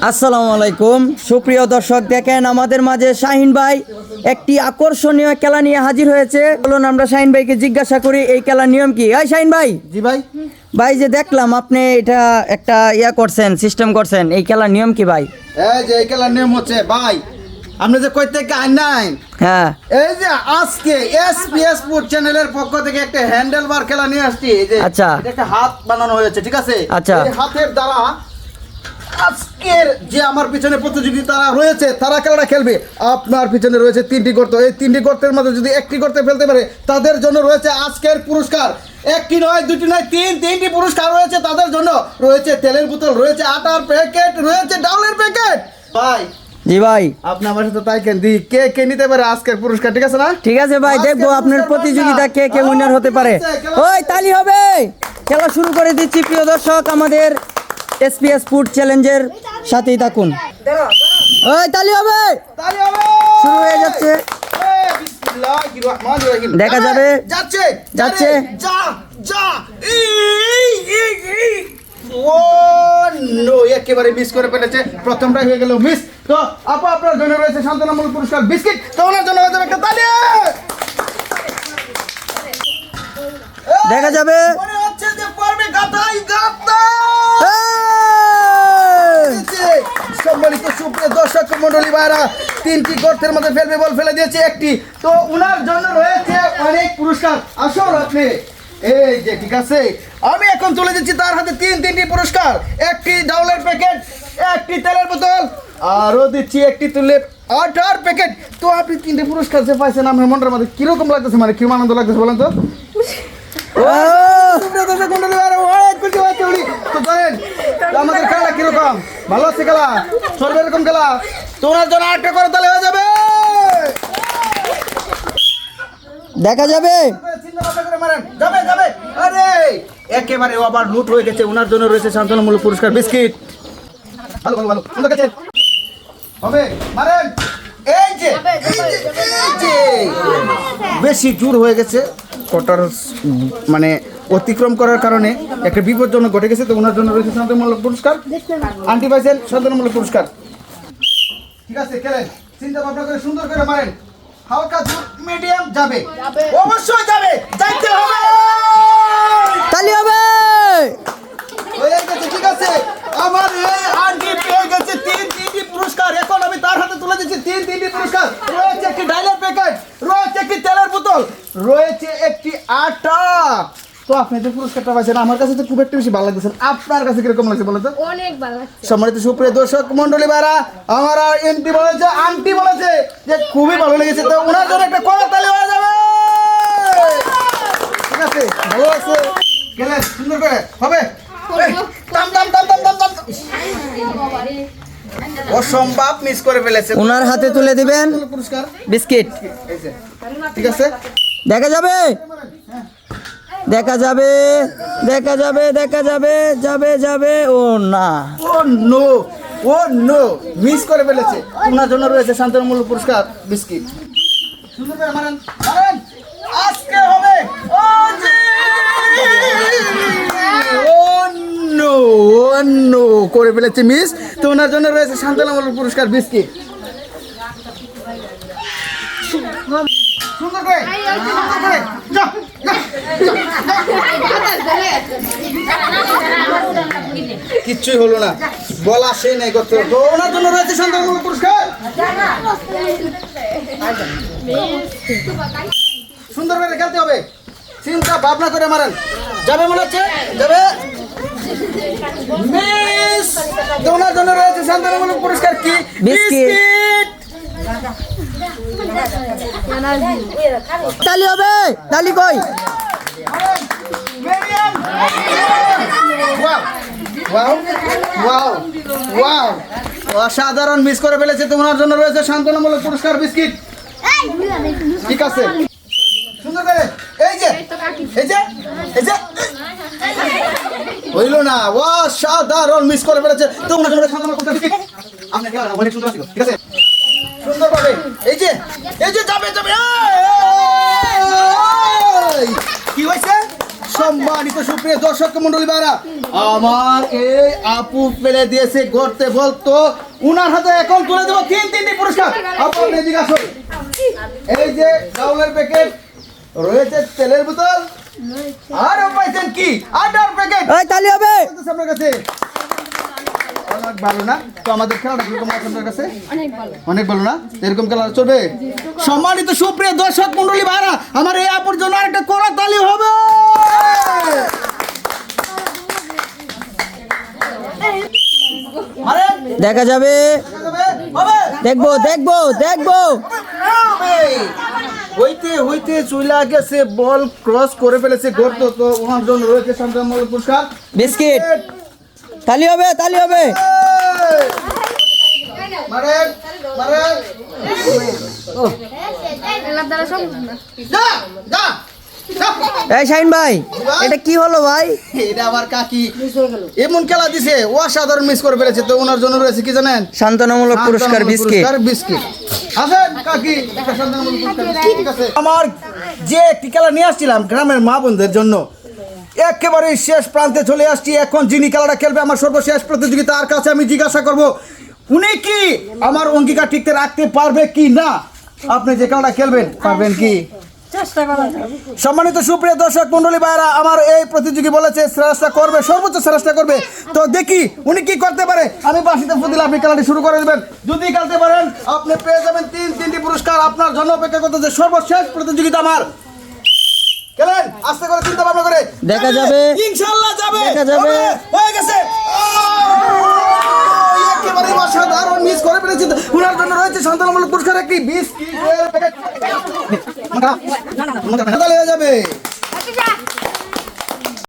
আসসালামু আলাইকুম সুপ্রিয় দর্শক, দেখেন আমাদের মাঝে শাহিন ভাই একটি আকর্ষণীয় খেলা নিয়ে হাজির হয়েছে। বলুন আমরা শাহিন ভাইকে জিজ্ঞাসা করি এই খেলার নিয়ম কি। এই শাহিন ভাই। জি ভাই। ভাই যে দেখলাম আপনি এটা একটা করছেন, সিস্টেম করছেন, এই খেলার নিয়ম কি ভাই? এই যে এই খেলার নিয়ম হচ্ছে ভাই, আপনি যে কই থেকে আইন হ্যাঁ, এই যে আজকে এসপিএস ফুড চ্যানেলের পক্ষ থেকে একটা হ্যান্ডেল বার খেলা নিয়ে আসছি। এই যে আচ্ছা, এটা একটা হাত বানানো হয়েছে, ঠিক আছে? আচ্ছা, এই হাতের দ্বারা আজকের যে আমার পিছনে প্রতিযোগী তারা রয়েছে, তারা খেলাটা খেলবে। আপনার পিছনে রয়েছে 3টি গর্ত, এই 3টি গর্তের মধ্যে যদি একটি গর্তে ফেলতে পারে তাদের জন্য রয়েছে আজকের পুরস্কার। একটি নয়, দুটি নয়, তিনটি পুরস্কার রয়েছে তাদের জন্য। রয়েছে তেলের বোতল, রয়েছে আটার প্যাকেট, রয়েছে ডাউলের প্যাকেট। ভাই জি ভাই, আপনি আমার সাথে তাই কেন দি কে কে নিতে পারে আজকের পুরস্কার, ঠিক আছে না? ঠিক আছে ভাই, দেখবো আপনার প্রতিযোগিতা কে কে উইনার হতে পারে। ওই তালি হবে। খেলা শুরু করে দিচ্ছি প্রিয় দর্শক, আমাদের এসপিএস ফুড চ্যালেঞ্জের সাথেই থাকুন। ওই তালি হবে, শুরু হয়ে যাচ্ছে। দেখা যাবে, যাচ্ছে যাচ্ছে। যা যা ও নো, একেবারে মিস করে ফেলেছে। প্রথমটাই হয়ে গেল মিস। তো আপু আপনার জন্য রয়েছে সান্ত্বনামূলক পুরস্কার বিস্কিট। তো ওনার জন্য হয়ে যাবে একটা তালি। দেখা যাবে। মনে হচ্ছে যে পড়বে গাতাই গাতা। সম্মানিত সুপ্রিয় দর্শক মণ্ডলী ভাইরা, 3টি গর্তের মধ্যে ফেলবে বল ফেলে দিয়েছে একটি। তো ওনার জন্য রয়েছে অনেক পুরস্কার। আসল আপনি এই যে, ঠিক আছে, আমি এখন তুলে দিচ্ছি তার হাতে 3টি পুরস্কার। একটি ডাউলের প্যাকেট, একটি তেলের বোতল, আরও দিচ্ছি একটি তুলে আটার প্যাকেট। তো আপনি 3টে পুরস্কার যে পাইছেন, আমার মনটার মধ্যে কিরকম লাগতেছে, মানে কি আনন্দ লাগতেছে বলেন তো? আমাদের খেলা কিরকম, ভালো আছে খেলা, সব এরকম খেলা। তোমার জন্য 8টা করে তাহলে হয়ে যাবে। দেখা যাবে। যাবে যাবে। আরে একেবারে আবার লুট হয়ে গেছে। ওনার জন্য রয়েছে সান্ত্বনামূলক পুরস্কার বিস্কিট। ভালো ভালো ভালো, সুন্দর গেছে। হবে মারেন। এই যে বেশি জোর হয়ে গেছে, কটার মানে অতিক্রম করার কারণে একটা বিপজ্জনক ঘটে গেছে। তো ওনার জন্য রয়েছে সান্ত্বনামূলক পুরস্কার। আন্টি পাইছেন সান্ত্বনামূলক পুরস্কার। ঠিক আছে, খেলেন, চিন্তা ভাবনা করে সুন্দর করে মারেন। হালকা জোর, মিডিয়াম যাবে, অবশ্যই যাবে, যাইতে হবে। তালি হবে। হয়ে গেছে, ঠিক আছে। আমার এই আন্টি পেয়ে গেছে 3টি পুরস্কার। এখন আমি তার হাতে তুলে দিচ্ছি 3টি পুরস্কার। রয়েছে একটি ডাইলের প্যাকেট, রয়েছে একটি তেলের বোতল, রয়েছে একটি আটা। তো আপনি যে পুরস্কারটা পাইছেন, আমার কাছে তো খুব একটা বেশি ভালো লাগছে। আপনার কাছে কিরকম লাগছে বলেন তো? অনেক ভালো লাগছে। সম্মানিত সুপ্রিয় দর্শক মন্ডলী ভাইরা, আমার এন্টি বলেছে, আন্টি বলেছে যে খুবই ভালো লেগেছে। তো ওনার জন্য একটা করতালি হয়ে যাবে। ঠিক আছে, ভালো আছে, গেলে সুন্দর করে হবে। দাম দাম দাম দাম দাম দাম, অসম্ভব মিস করে ফেলেছে। ওনার হাতে তুলে দিবেন পুরস্কার বিস্কিট। ঠিক আছে, দেখা যাবে, দেখা যাবে, দেখা যাবে, দেখা যাবে, যাবে যাবে। ও না, ও নো, ও নো, মিস করে ফেলেছে। ওনার জন্য রয়েছে সান্ত্বনামূলক পুরস্কার বিস্কিট। সুন্দর করে মারেন, মারেন, আজকে হবে। ও জি, ও নো, ও নো করে ফেলেছে মিস। তো ওনার জন্য রয়েছে সান্ত্বনামূলক পুরস্কার বিস্কিট। সুন্দর করে, সুন্দর করে, যা যা। কিচ্ছুই হলো না, বলা সে নাই করতে। তো ওনার জন্য রয়েছে সান্ত্বনামূলক পুরস্কার। সুন্দর করে খেলতে হবে, চিন্তা ভাবনা করে মারেন। যাবে মনে হচ্ছে, যাবে মিস। তো ওনার জন্য রয়েছে সান্ত্বনামূলক পুরস্কার কি? বিস্কিট। তালি হবে, তালি কই? অসাধারণ মিস করে ফেলেছে। তো ওনার জন্য রয়েছে সান্ত্বনামূলক পুরস্কার বিস্কিট। ঠিক আছে, সুন্দর করে, এই যে এই যে এই যে হইল না, অসাধারণ মিস করে ফেলেছে। তো ওনার জন্য সান্ত্বনামূলক পুরস্কার বিস্কিট। আপনাকে অনেক সুন্দর ছিল, ঠিক আছে, সুন্দরভাবে এই যে যাবে যাবে। কি হয়েছে? সম্মানিত সুপ্রিয় দর্শক মন্ডলী ভাইরা, আমার এই আপু ফেলে দিয়েছে গড়তে বলতো উনার হাতে এখন তুলে দেবো তিনটি পুরস্কার। আপু আপনি জিজ্ঞাসা করুন। এই যে চাউলের প্যাকেট রয়েছে, তেলের বোতল আর পাইছেন কি আটার প্যাকেট। এই তালি হবে। আপনার কাছে অনেক ভালো না? তো আমাদের খেলাটা কিরকম লাগছে আপনার কাছে? অনেক ভালো না? এরকম খেলা চলবে? সম্মানিত সুপ্রিয় দর্শক মন্ডলী ভাইরা, আমার এই আপুর জন্য একটা কড়া তালি হবে। আরে দেখা যাবে, হবে দেখবো দেখবো দেখবো। হইতে হইতে চলে গেছে, বল ক্রস করে ফেলেছে গর্ত। তো ওনার জন্য রয়েছে শান্তমূলক পুরস্কার বিস্কিট। তালি হবে, তালি হবে। মারেন মারেন যা যা যা। এই শাহিন ভাই, এটা কি হলো ভাই? এটা আবার কাকি এমন খেলা দিছে, অসাধারণ মিস করে ফেলেছে। তো ওনার জন্য রয়েছে কি জানেন? শান্তনামূলক পুরস্কার বিস্কিট। বিস্কিট আসেন কাকি, একটা শান্তমূলক পুরস্কার বিস্কিট, ঠিক আছে? আমার যে একটি খেলা নিয়ে আসছিলাম গ্রামের মা বোনদের জন্য, একেবারে শেষ প্রান্তে চলে আসছি। এখন যিনি খেলাটা খেলবে আমার সর্বশেষ প্রতিযোগিতা, তার কাছে আমি জিজ্ঞাসা করব উনি কি আমার অঙ্গীকার টিকতে রাখতে পারবে কি না। আপনি যে খেলাটা খেলবেন পারবেন কি? সম্মানিত সুপ্রিয় দর্শক মন্ডলী ভাইরা, আমার এই প্রতিযোগী বলেছে চেষ্টা করবে, সর্বোচ্চ চেষ্টা করবে। তো দেখি উনি কি করতে পারে। আমি বাসিতে ফুদিলে আপনি খেলাটি শুরু করে দেবেন। যদি খেলতে পারেন আপনি পেয়ে যাবেন তিনটি পুরস্কার। আপনার জন্য অপেক্ষা করতেছে সর্বশেষ প্রতিযোগিতা আমার। খেলেন আস্তে করে, চিন্তা ভাবনা করে। দেখা যাবে, ইনশাআল্লাহ যাবে, দেখা যাবে। হবে, হয়ে গেছে। একেবারে অসাধারণ মিস করে ফেলেছে। উনার জন্য রয়েছে শান্তনামূলক পুরস্কার একটি বিস্কিটের প্যাকেট। হয়ে যাবে।